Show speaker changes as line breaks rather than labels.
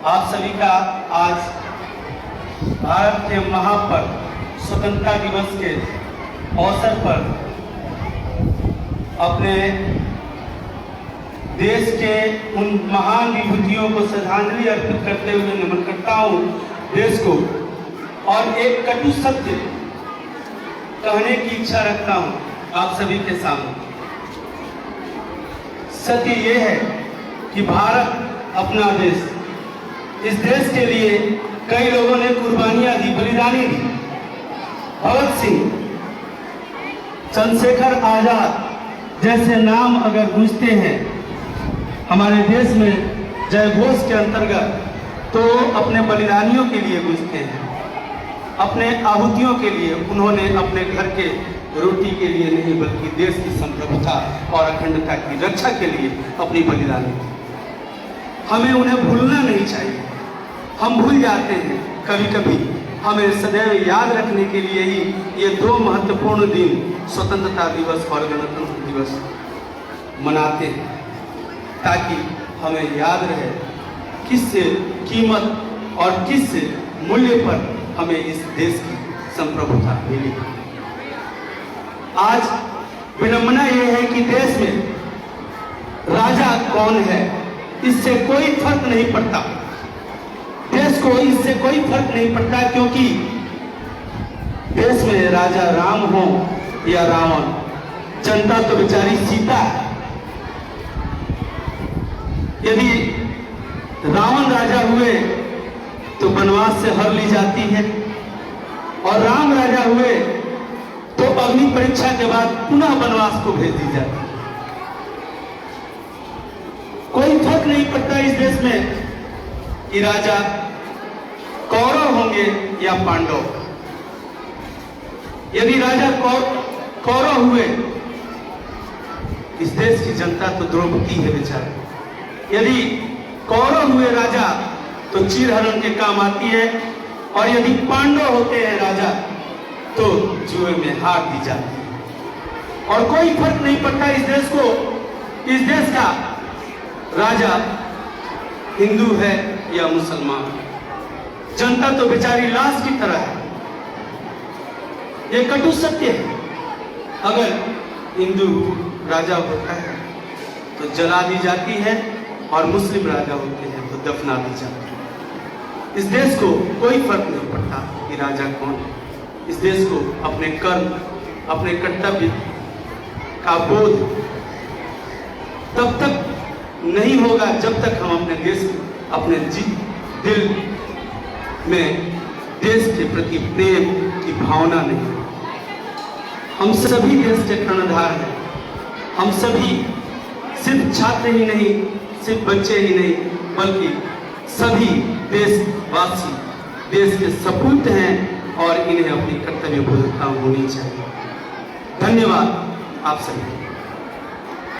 आप सभी का आज भारत के महापर्व स्वतंत्रता दिवस के अवसर पर अपने देश के उन महान विभूतियों को श्रद्धांजलि अर्पित करते हुए नमन करता हूँ देश को, और एक कटु सत्य कहने की इच्छा रखता हूँ आप सभी के सामने। सत्य ये है कि भारत अपना देश, इस देश के लिए कई लोगों ने कुर्बानियां दी, बलिदानी दी। भगत सिंह, चंद्रशेखर आजाद जैसे नाम अगर गूंजते हैं हमारे देश में जय घोष के अंतर्गत, तो अपने बलिदानियों के लिए गूंजते हैं, अपने आहुतियों के लिए। उन्होंने अपने घर के रोटी के लिए नहीं बल्कि देश की संप्रभुता और अखंडता की रक्षा के लिए अपनी बलिदान दी। हमें उन्हें भूलना नहीं चाहिए। हम भूल जाते हैं कभी कभी। हमें सदैव याद रखने के लिए ही ये दो महत्वपूर्ण दिन स्वतंत्रता दिवस और गणतंत्र दिवस मनाते हैं, ताकि हमें याद रहे किस कीमत और किस मूल्य पर हमें इस देश की संप्रभुता मिली। आज विडंबना यह है कि देश में राजा कौन है इससे कोई फर्क नहीं पड़ता। देश को इससे कोई फर्क नहीं पड़ता, क्योंकि देश में राजा राम हो या रावण, जनता तो बेचारी सीता है। यदि रावण राजा हुए तो वनवास से हर ली जाती है, और राम राजा हुए तो अग्नि परीक्षा के बाद पुनः वनवास को भेज दी जाती है। कोई फर्क नहीं पड़ता इस देश में कि राजा कौरव होंगे या पांडव। यदि राजा कौरव हुए, इस देश की जनता तो द्रौपदी है बेचारे। यदि कौरव हुए राजा तो चीरहरण के काम आती है, और यदि पांडव होते हैं राजा तो जुए में हार दी जाती है। और कोई फर्क नहीं पड़ता इस देश को, इस देश का राजा हिंदू है या मुसलमान। जनता तो बेचारी लाश की तरह है। ये कटु सत्य है। अगर हिंदू राजा होता है तो जला दी जाती है, और मुस्लिम राजा होते हैं तो दफना दी जाती है। इस देश को कोई फर्क नहीं पड़ता कि राजा कौन है। इस देश को अपने कर्म, अपने कर्तव्य का बोध तब तक नहीं होगा जब तक हम अपने देश को, अपने दिल में देश के प्रति प्रेम की भावना नहीं। हम सभी देश के कर्णधार हैं। हम सभी सिर्फ छात्र ही नहीं, सिर्फ बच्चे ही नहीं, बल्कि सभी देशवासी देश के सपूत हैं, और इन्हें अपनी कर्तव्य बोधता होनी चाहिए। धन्यवाद आप सभी।